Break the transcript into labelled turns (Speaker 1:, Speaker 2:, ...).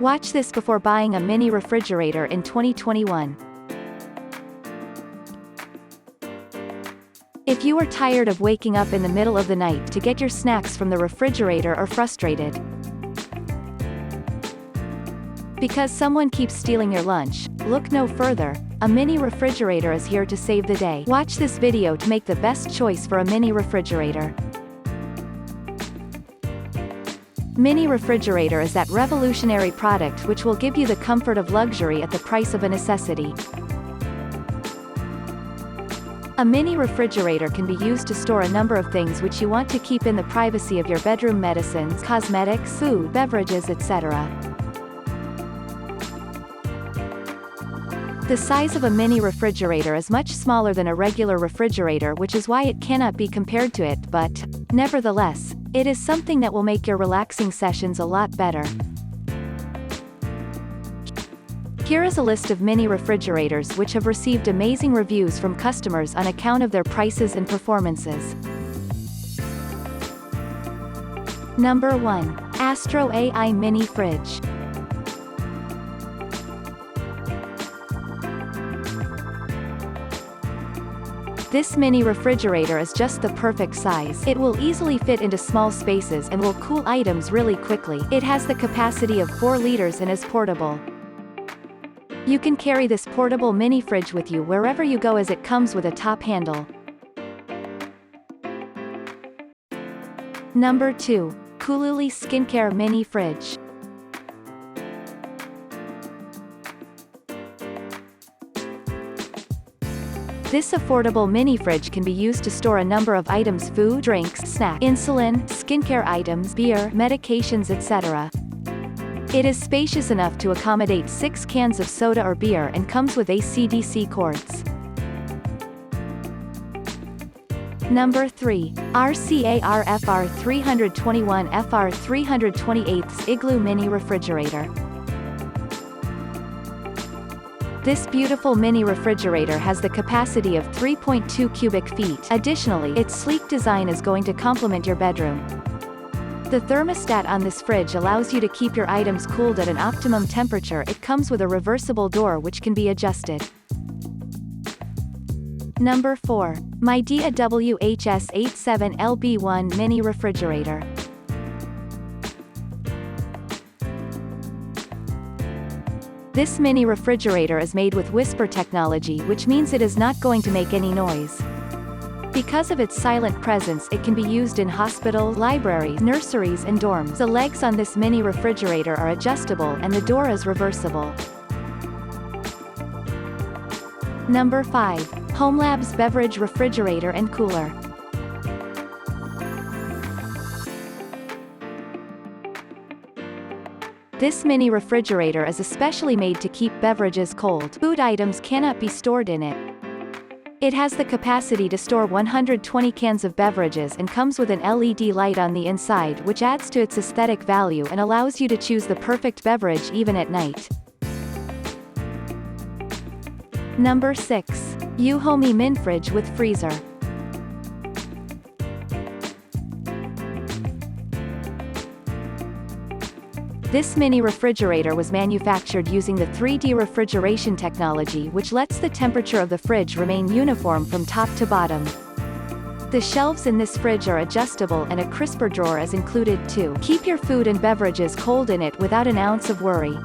Speaker 1: Watch this before buying a mini refrigerator in 2021. If you are tired of waking up in the middle of the night to get your snacks from the refrigerator or frustrated because someone keeps stealing your lunch, look no further. A mini refrigerator is here to save the day. Watch this video to make the best choice for a mini refrigerator. Mini refrigerator is that revolutionary product which will give you the comfort of luxury at the price of a necessity. A mini refrigerator can be used to store a number of things which you want to keep in the privacy of your bedroom: medicines, cosmetics, food, beverages, etc. The size of a mini refrigerator is much smaller than a regular refrigerator, which is why it cannot be compared to it, but, nevertheless, it is something that will make your relaxing sessions a lot better. Here is a list of mini refrigerators which have received amazing reviews from customers on account of their prices and performances. Number 1. Astro AI Mini Fridge. This mini refrigerator is just the perfect size. It will easily fit into small spaces and will cool items really quickly. It has the capacity of 4 liters and is portable. You can carry this portable mini fridge with you wherever you go, as it comes with a top handle. Number 2. Kululi Skincare Mini Fridge. This affordable mini fridge can be used to store a number of items: food, drinks, snacks, insulin, skincare items, beer, medications, etc. It is spacious enough to accommodate 6 cans of soda or beer and comes with AC/DC cords. Number 3. RCARFR 321 FR 328 Igloo Mini Refrigerator. This beautiful mini refrigerator has the capacity of 3.2 cubic feet. Additionally, its sleek design is going to complement your bedroom. The thermostat on this fridge allows you to keep your items cooled at an optimum temperature. It comes with a reversible door which can be adjusted. Number 4. Myda WHS87LB1 Mini Refrigerator. This mini refrigerator is made with whisper technology, which means it is not going to make any noise. Because of its silent presence, it can be used in hospitals, libraries, nurseries, and dorms. The legs on this mini refrigerator are adjustable and the door is reversible. Number 5. Homelab's Beverage Refrigerator and Cooler. This mini refrigerator is especially made to keep beverages cold. Food items cannot be stored in it. It has the capacity to store 120 cans of beverages and comes with an LED light on the inside, which adds to its aesthetic value and allows you to choose the perfect beverage even at night. Number 6. Homey Min Fridge with Freezer. This mini refrigerator was manufactured using the 3D refrigeration technology, which lets the temperature of the fridge remain uniform from top to bottom. The shelves in this fridge are adjustable and a crisper drawer is included too. Keep your food and beverages cold in it without an ounce of worry.